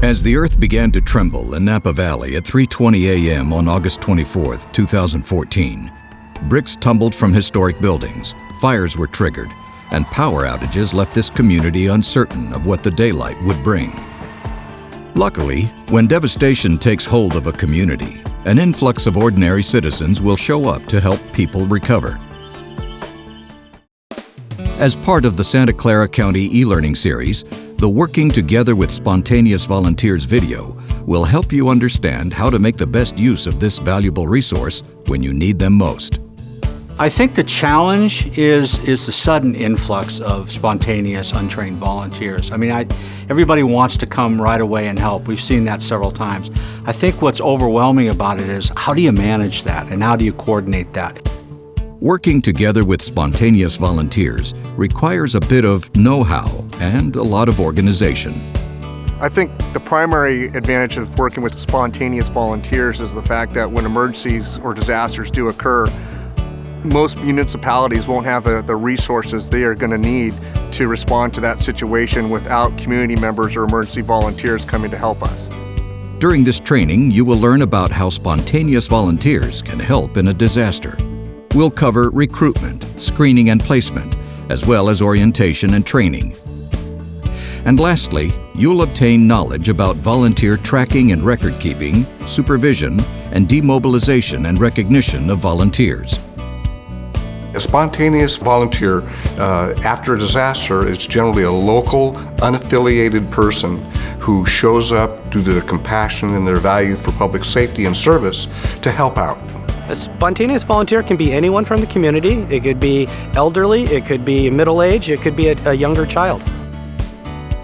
As the earth began to tremble in Napa Valley at 3:20 a.m. on August 24, 2014, bricks tumbled from historic buildings, fires were triggered, and power outages left this community uncertain of what the daylight would bring. Luckily, when devastation takes hold of a community, an influx of ordinary citizens will show up to help people recover. As part of the Santa Clara County e-learning series, the Working Together with Spontaneous Volunteers video will help you understand how to make the best use of this valuable resource when you need them most. I think the challenge is the sudden influx of spontaneous, untrained volunteers. I mean, everybody wants to come right away and help. We've seen that several times. I think what's overwhelming about it is how do you manage that and how do you coordinate that? Working together with spontaneous volunteers requires a bit of know-how and a lot of organization. I think the primary advantage of working with spontaneous volunteers is the fact that when emergencies or disasters do occur, most municipalities won't have the resources they are going to need to respond to that situation without community members or emergency volunteers coming to help us. During this training, you will learn about how spontaneous volunteers can help in a disaster. We'll cover recruitment, screening and placement, as well as orientation and training. And lastly, you'll obtain knowledge about volunteer tracking and record keeping, supervision, and demobilization and recognition of volunteers. A spontaneous volunteer after a disaster is generally a local, unaffiliated person who shows up due to their compassion and their value for public safety and service to help out. A spontaneous volunteer can be anyone from the community. It could be elderly, it could be middle-aged, it could be a younger child.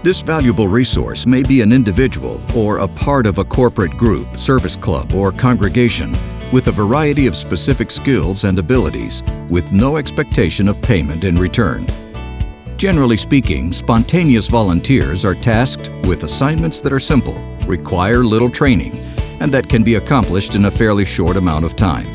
This valuable resource may be an individual or a part of a corporate group, service club, or congregation with a variety of specific skills and abilities with no expectation of payment in return. Generally speaking, spontaneous volunteers are tasked with assignments that are simple, require little training, and that can be accomplished in a fairly short amount of time.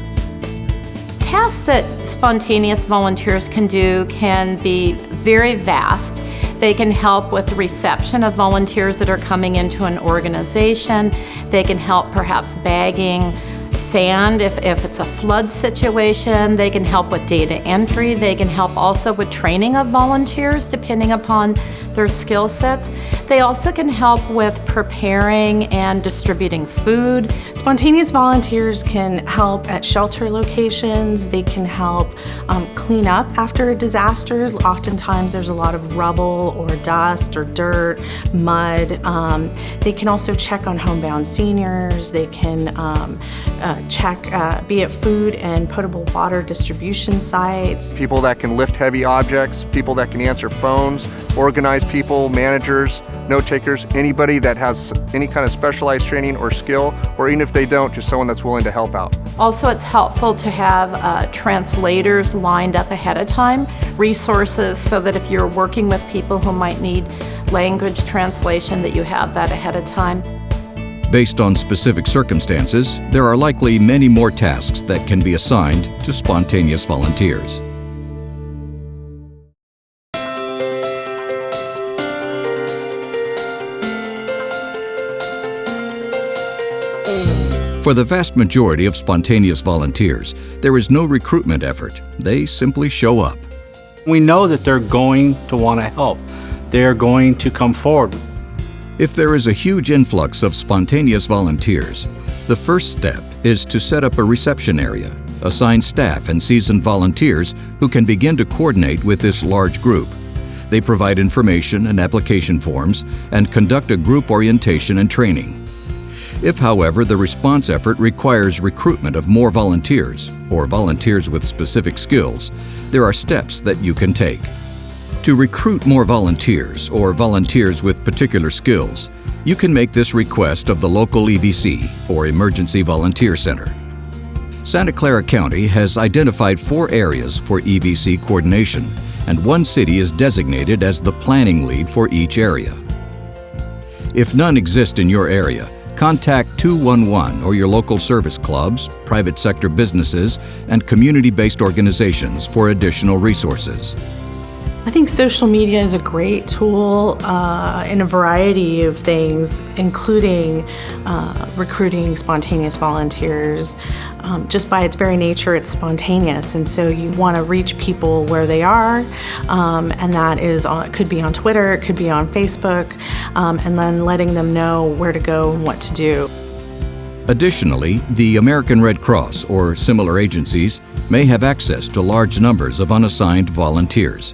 Tasks that spontaneous volunteers can do can be very vast. They can help with the reception of volunteers that are coming into an organization. They can help perhaps bagging sand if it's a flood situation. They can help with data entry. They can help also with training of volunteers depending upon their skill sets. They also can help with preparing and distributing food. Spontaneous volunteers can help at shelter locations. They can help clean up after a disaster. Oftentimes there's a lot of rubble or dust or dirt, mud. They can also check on homebound seniors. They can check, be it food and potable water distribution sites. People that can lift heavy objects, people that can answer phones, organize people, managers, note takers, anybody that has any kind of specialized training or skill, or even if they don't, just someone that's willing to help out. Also, it's helpful to have translators lined up ahead of time, resources so that if you're working with people who might need language translation, that you have that ahead of time. Based on specific circumstances, there are likely many more tasks that can be assigned to spontaneous volunteers. For the vast majority of spontaneous volunteers, there is no recruitment effort. They simply show up. We know that they're going to want to help. They're going to come forward. If there is a huge influx of spontaneous volunteers, the first step is to set up a reception area, assign staff and seasoned volunteers who can begin to coordinate with this large group. They provide information and application forms and conduct a group orientation and training. If, however, the response effort requires recruitment of more volunteers or volunteers with specific skills, there are steps that you can take. To recruit more volunteers or volunteers with particular skills, you can make this request of the local EVC or Emergency Volunteer Center. Santa Clara County has identified 4 areas for EVC coordination, and one city is designated as the planning lead for each area. If none exist in your area, contact 211 or your local service clubs, private sector businesses, and community-based organizations for additional resources. I think social media is a great tool in a variety of things, including recruiting spontaneous volunteers. Just by its very nature, it's spontaneous, and so you want to reach people where they are, and that is it could be on Twitter, it could be on Facebook, and then letting them know where to go and what to do. Additionally, the American Red Cross or similar agencies may have access to large numbers of unassigned volunteers.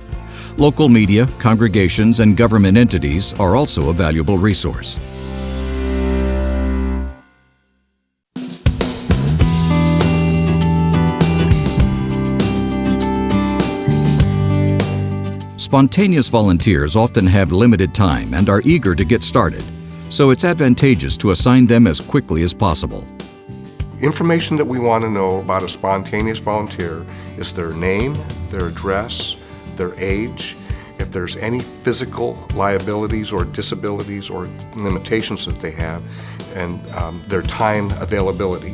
Local media, congregations, and government entities are also a valuable resource. Spontaneous volunteers often have limited time and are eager to get started, so it's advantageous to assign them as quickly as possible. Information that we want to know about a spontaneous volunteer is their name, their address, their age, if there's any physical liabilities or disabilities or limitations that they have, and their time availability.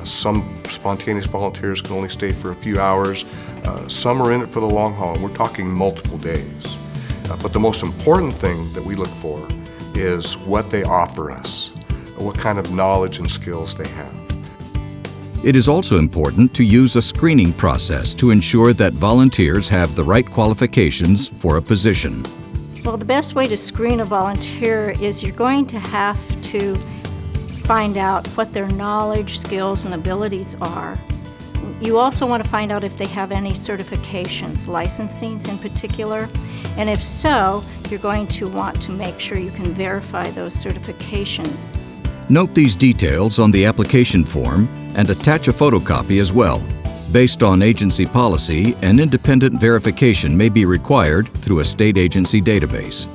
Some spontaneous volunteers can only stay for a few hours. Some are in it for the long haul. We're talking multiple days. But the most important thing that we look for is what they offer us, what kind of knowledge and skills they have. It is also important to use a screening process to ensure that volunteers have the right qualifications for a position. Well, the best way to screen a volunteer is you're going to have to find out what their knowledge, skills, and abilities are. You also want to find out if they have any certifications, licensings in particular, and if so, you're going to want to make sure you can verify those certifications. Note these details on the application form and attach a photocopy as well. Based on agency policy, an independent verification may be required through a state agency database.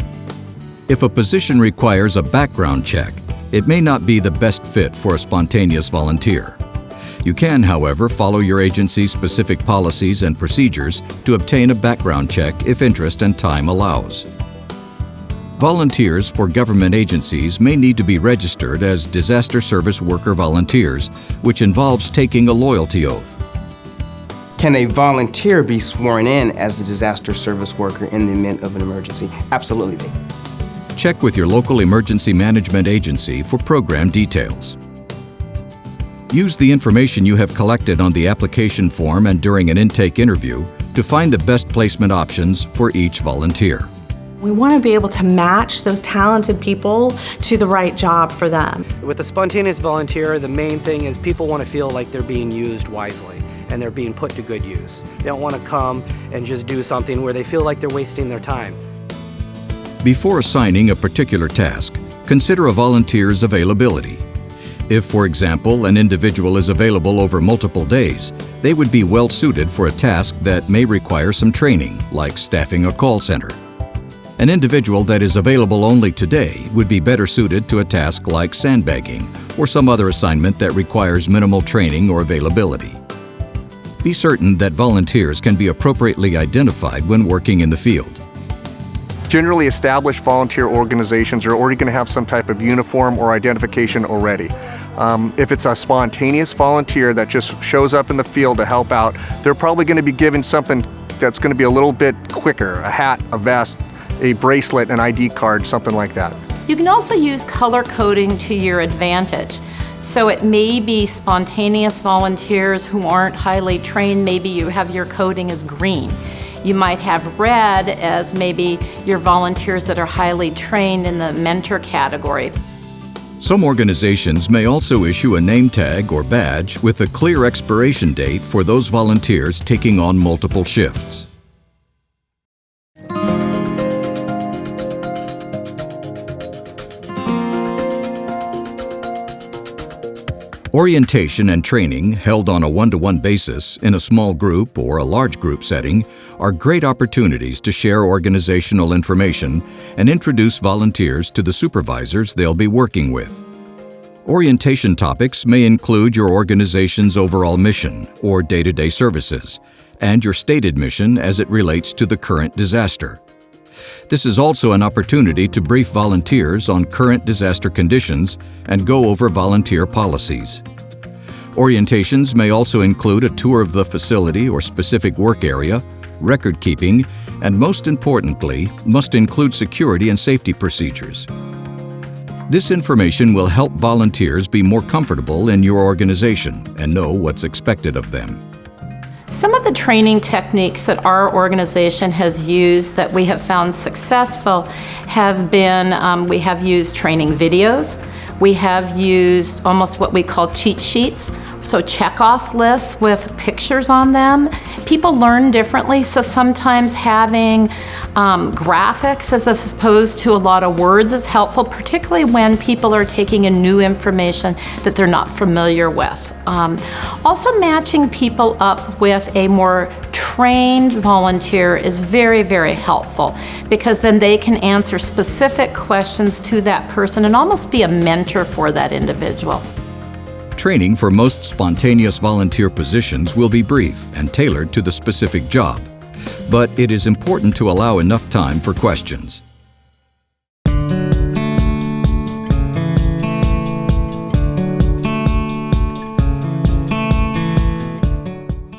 If a position requires a background check, it may not be the best fit for a spontaneous volunteer. You can, however, follow your agency's specific policies and procedures to obtain a background check if interest and time allows. Volunteers for government agencies may need to be registered as disaster service worker volunteers, which involves taking a loyalty oath. Can a volunteer be sworn in as the disaster service worker in the event of an emergency? Absolutely. Check with your local emergency management agency for program details. Use the information you have collected on the application form and during an intake interview to find the best placement options for each volunteer. We want to be able to match those talented people to the right job for them. With a spontaneous volunteer, the main thing is people want to feel like they're being used wisely and they're being put to good use. They don't want to come and just do something where they feel like they're wasting their time. Before assigning a particular task, consider a volunteer's availability. If, for example, an individual is available over multiple days, they would be well suited for a task that may require some training, like staffing a call center. An individual that is available only today would be better suited to a task like sandbagging or some other assignment that requires minimal training or availability. Be certain that volunteers can be appropriately identified when working in the field. Generally established volunteer organizations are already going to have some type of uniform or identification already. If it's a spontaneous volunteer that just shows up in the field to help out, they're probably going to be given something that's going to be a little bit quicker, a hat, a vest, a bracelet, an ID card, something like that. You can also use color coding to your advantage. So it may be spontaneous volunteers who aren't highly trained. Maybe you have your coding as green. You might have red as maybe your volunteers that are highly trained in the mentor category. Some organizations may also issue a name tag or badge with a clear expiration date for those volunteers taking on multiple shifts. Orientation and training held on a one-to-one basis in a small group or a large group setting are great opportunities to share organizational information and introduce volunteers to the supervisors they'll be working with. Orientation topics may include your organization's overall mission or day-to-day services, and your stated mission as it relates to the current disaster. This is also an opportunity to brief volunteers on current disaster conditions and go over volunteer policies. Orientations may also include a tour of the facility or specific work area, record keeping, and most importantly, must include security and safety procedures. This information will help volunteers be more comfortable in your organization and know what's expected of them. Some of the training techniques that our organization has used that we have found successful have been, we have used training videos, we have used almost what we call cheat sheets, so check-off lists with pictures on them. People learn differently, so sometimes having graphics as opposed to a lot of words is helpful, particularly when people are taking in new information that they're not familiar with. Also, matching people up with a more trained volunteer is very, very helpful, because then they can answer specific questions to that person and almost be a mentor for that individual. Training for most spontaneous volunteer positions will be brief and tailored to the specific job, but it is important to allow enough time for questions.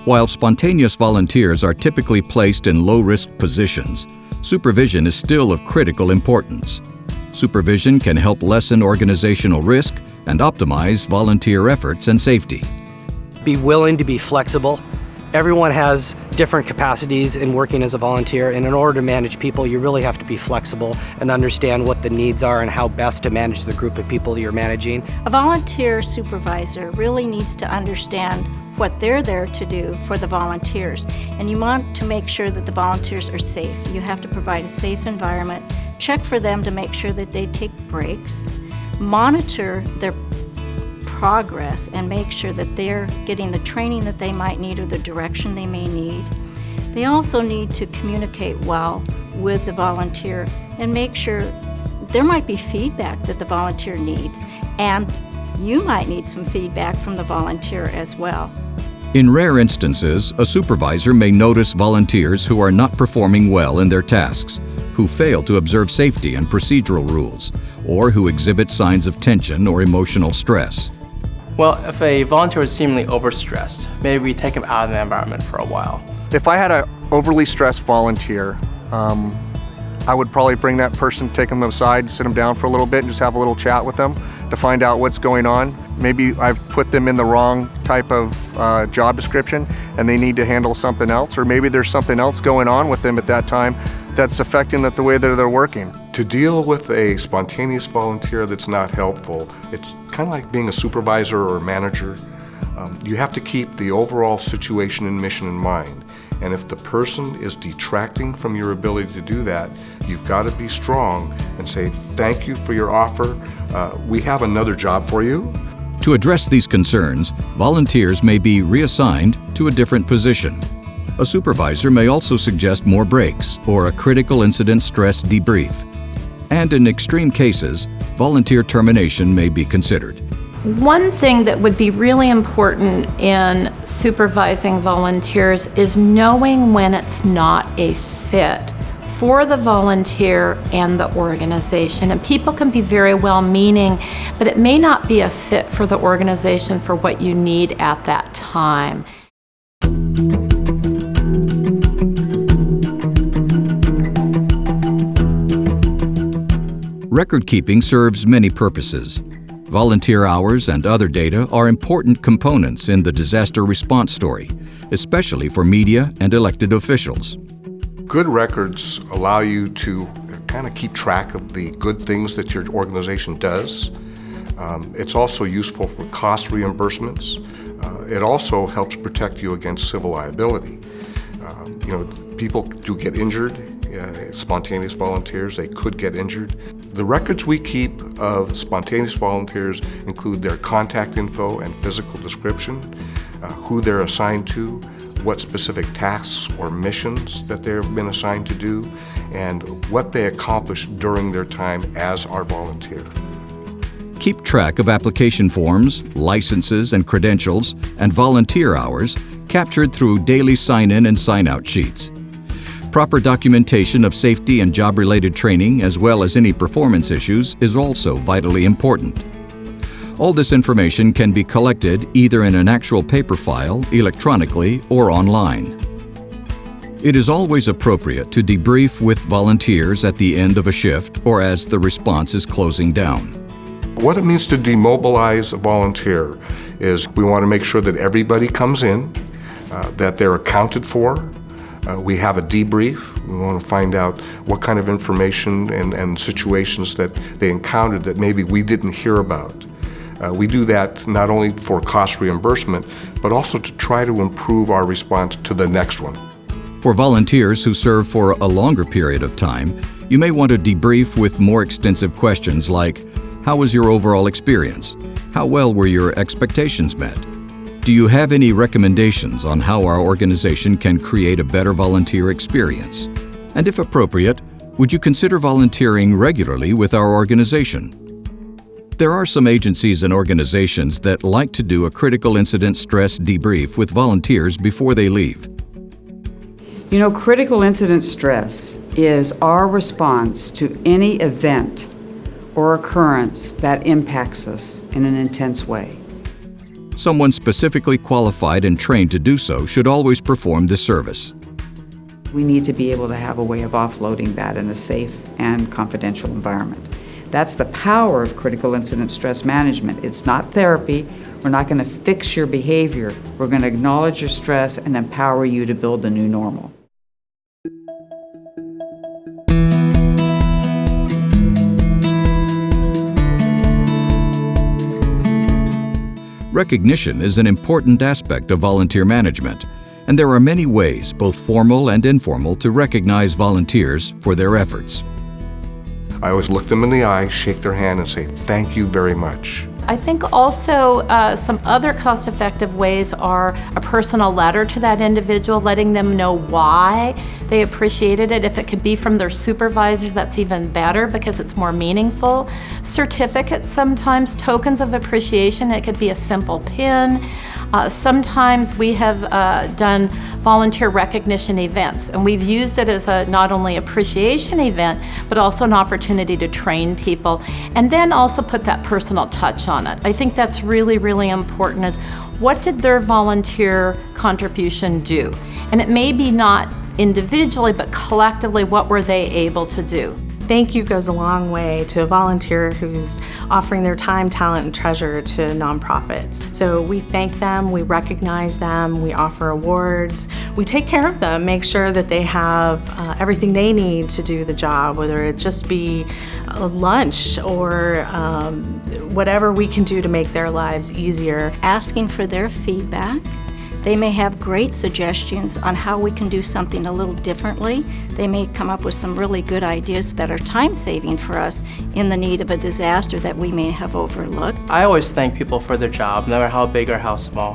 While spontaneous volunteers are typically placed in low-risk positions, supervision is still of critical importance. Supervision can help lessen organizational risk and optimize volunteer efforts and safety. Be willing to be flexible. Everyone has different capacities in working as a volunteer, and in order to manage people, you really have to be flexible and understand what the needs are and how best to manage the group of people you're managing. A volunteer supervisor really needs to understand what they're there to do for the volunteers, and you want to make sure that the volunteers are safe. You have to provide a safe environment, check for them to make sure that they take breaks, monitor their progress and make sure that they're getting the training that they might need or the direction they may need. They also need to communicate well with the volunteer and make sure there might be feedback that the volunteer needs, and you might need some feedback from the volunteer as well. In rare instances, a supervisor may notice volunteers who are not performing well in their tasks, who fail to observe safety and procedural rules, or who exhibit signs of tension or emotional stress. Well, if a volunteer is seemingly overstressed, maybe we take him out of the environment for a while. If I had an overly stressed volunteer, I would probably bring that person, take them aside, sit them down for a little bit and just have a little chat with them to find out what's going on. Maybe I've put them in the wrong type of job description and they need to handle something else, or maybe there's something else going on with them at that time that's affecting the way that they're working. To deal with a spontaneous volunteer that's not helpful, it's kind of like being a supervisor or a manager. You have to keep the overall situation and mission in mind. And if the person is detracting from your ability to do that, you've got to be strong and say, thank you for your offer. We have another job for you. To address these concerns, volunteers may be reassigned to a different position. A supervisor may also suggest more breaks or a critical incident stress debrief. And in extreme cases, volunteer termination may be considered. One thing that would be really important in supervising volunteers is knowing when it's not a fit for the volunteer and the organization. And people can be very well-meaning, but it may not be a fit for the organization for what you need at that time. Record keeping serves many purposes. Volunteer hours and other data are important components in the disaster response story, especially for media and elected officials. Good records allow you to kind of keep track of the good things that your organization does. It's also useful for cost reimbursements. It also helps protect you against civil liability. People do get injured. Spontaneous volunteers, they could get injured. The records we keep of spontaneous volunteers include their contact info and physical description, who they're assigned to, what specific tasks or missions that they've been assigned to do, and what they accomplished during their time as our volunteer. Keep track of application forms, licenses and credentials, and volunteer hours captured through daily sign-in and sign-out sheets. Proper documentation of safety and job-related training, as well as any performance issues, is also vitally important. All this information can be collected either in an actual paper file, electronically, or online. It is always appropriate to debrief with volunteers at the end of a shift or as the response is closing down. What it means to demobilize a volunteer is we want to make sure that everybody comes in, that they're accounted for. We have a debrief. We want to find out what kind of information and situations that they encountered that maybe we didn't hear about. We do that not only for cost reimbursement, but also to try to improve our response to the next one. For volunteers who serve for a longer period of time, you may want to debrief with more extensive questions like, how was your overall experience? How well were your expectations met? Do you have any recommendations on how our organization can create a better volunteer experience? And if appropriate, would you consider volunteering regularly with our organization? There are some agencies and organizations that like to do a critical incident stress debrief with volunteers before they leave. You know, critical incident stress is our response to any event or occurrence that impacts us in an intense way. Someone specifically qualified and trained to do so should always perform this service. We need to be able to have a way of offloading that in a safe and confidential environment. That's the power of critical incident stress management. It's not therapy. We're not going to fix your behavior. We're going to acknowledge your stress and empower you to build a new normal. Recognition is an important aspect of volunteer management, and there are many ways, both formal and informal, to recognize volunteers for their efforts. I always look them in the eye, shake their hand, and say, thank you very much. I think also some other cost-effective ways are a personal letter to that individual, letting them know why they appreciated it. If it could be from their supervisor, that's even better because it's more meaningful. Certificates sometimes, tokens of appreciation. It could be a simple pin. Sometimes we have done volunteer recognition events, and we've used it as a not only appreciation event, but also an opportunity to train people, and then also put that personal touch on it. I think that's really, really important is what did their volunteer contribution do? And it may be not individually, but collectively, what were they able to do? Thank you goes a long way to a volunteer who's offering their time, talent, and treasure to nonprofits. So we thank them, we recognize them, we offer awards, we take care of them, make sure that they have everything they need to do the job, whether it just be a lunch or whatever we can do to make their lives easier. Asking for their feedback. They may have great suggestions on how we can do something a little differently. They may come up with some really good ideas that are time-saving for us in the need of a disaster that we may have overlooked. I always thank people for their job, no matter how big or how small.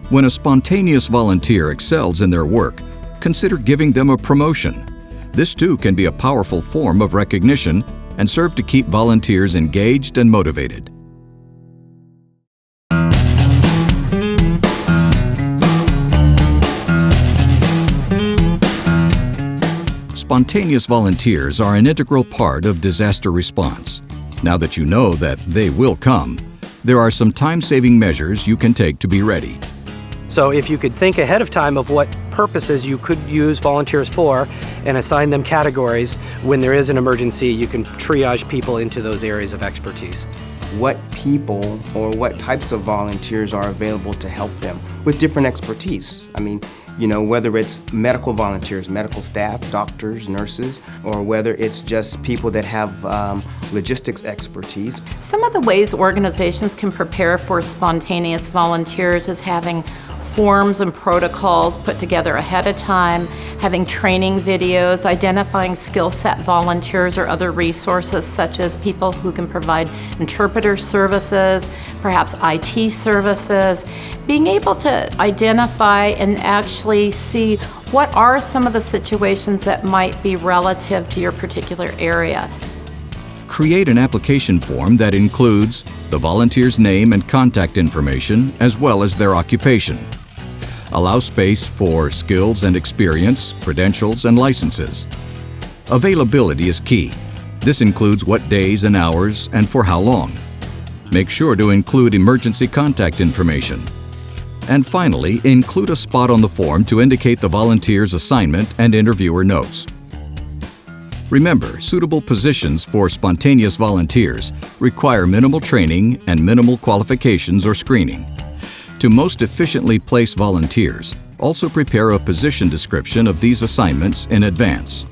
When a spontaneous volunteer excels in their work, consider giving them a promotion. This too can be a powerful form of recognition and serve to keep volunteers engaged and motivated. Spontaneous volunteers are an integral part of disaster response. Now that you know that they will come, there are some time-saving measures you can take to be ready. So if you could think ahead of time of what purposes you could use volunteers for and assign them categories, when there is an emergency, you can triage people into those areas of expertise. What people or what types of volunteers are available to help them with different expertise? I mean, you know, whether it's medical volunteers, medical staff, doctors, nurses, or whether it's just people that have logistics expertise. Some of the ways organizations can prepare for spontaneous volunteers is having forms and protocols put together ahead of time, having training videos, identifying skill set volunteers or other resources such as people who can provide interpreter services, perhaps IT services, being able to identify and actually see what are some of the situations that might be relative to your particular area. Create an application form that includes the volunteer's name and contact information as well as their occupation. Allow space for skills and experience, credentials, and licenses. Availability is key. This includes what days and hours and for how long. Make sure to include emergency contact information. And finally, include a spot on the form to indicate the volunteer's assignment and interviewer notes. Remember, suitable positions for spontaneous volunteers require minimal training and minimal qualifications or screening. To most efficiently place volunteers, also prepare a position description of these assignments in advance.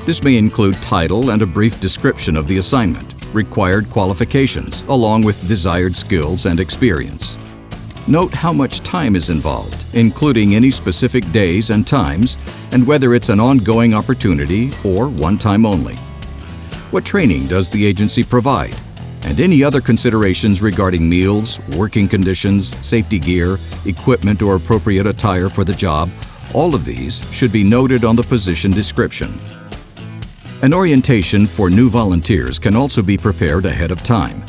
This may include title and a brief description of the assignment, required qualifications, along with desired skills and experience. Note how much time is involved, including any specific days and times, and whether it's an ongoing opportunity or one time only. What training does the agency provide? And any other considerations regarding meals, working conditions, safety gear, equipment or appropriate attire for the job, all of these should be noted on the position description. An orientation for new volunteers can also be prepared ahead of time.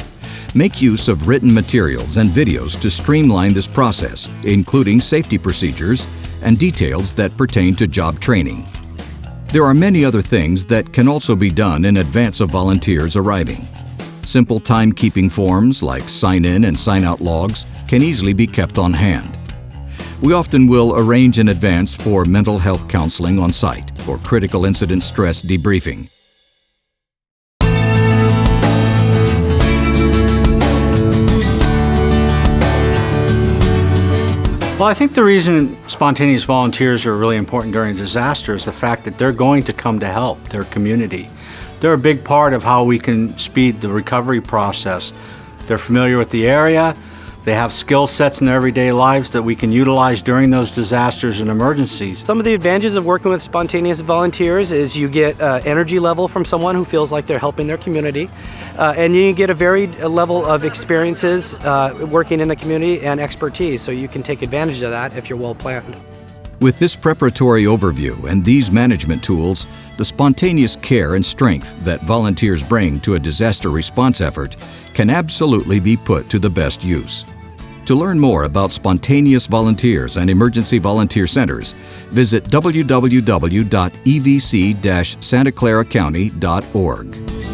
Make use of written materials and videos to streamline this process, including safety procedures and details that pertain to job training. There are many other things that can also be done in advance of volunteers arriving. Simple timekeeping forms like sign-in and sign-out logs can easily be kept on hand. We often will arrange in advance for mental health counseling on site or critical incident stress debriefing. Well, I think the reason spontaneous volunteers are really important during a disaster is the fact that they're going to come to help their community. They're a big part of how we can speed the recovery process. They're familiar with the area. They have skill sets in their everyday lives that we can utilize during those disasters and emergencies. Some of the advantages of working with spontaneous volunteers is you get energy level from someone who feels like they're helping their community, and you get a varied level of experiences working in the community and expertise, so you can take advantage of that if you're well planned. With this preparatory overview and these management tools, the spontaneous care and strength that volunteers bring to a disaster response effort can absolutely be put to the best use. To learn more about spontaneous volunteers and emergency volunteer centers, visit www.evc-santaclaracounty.org.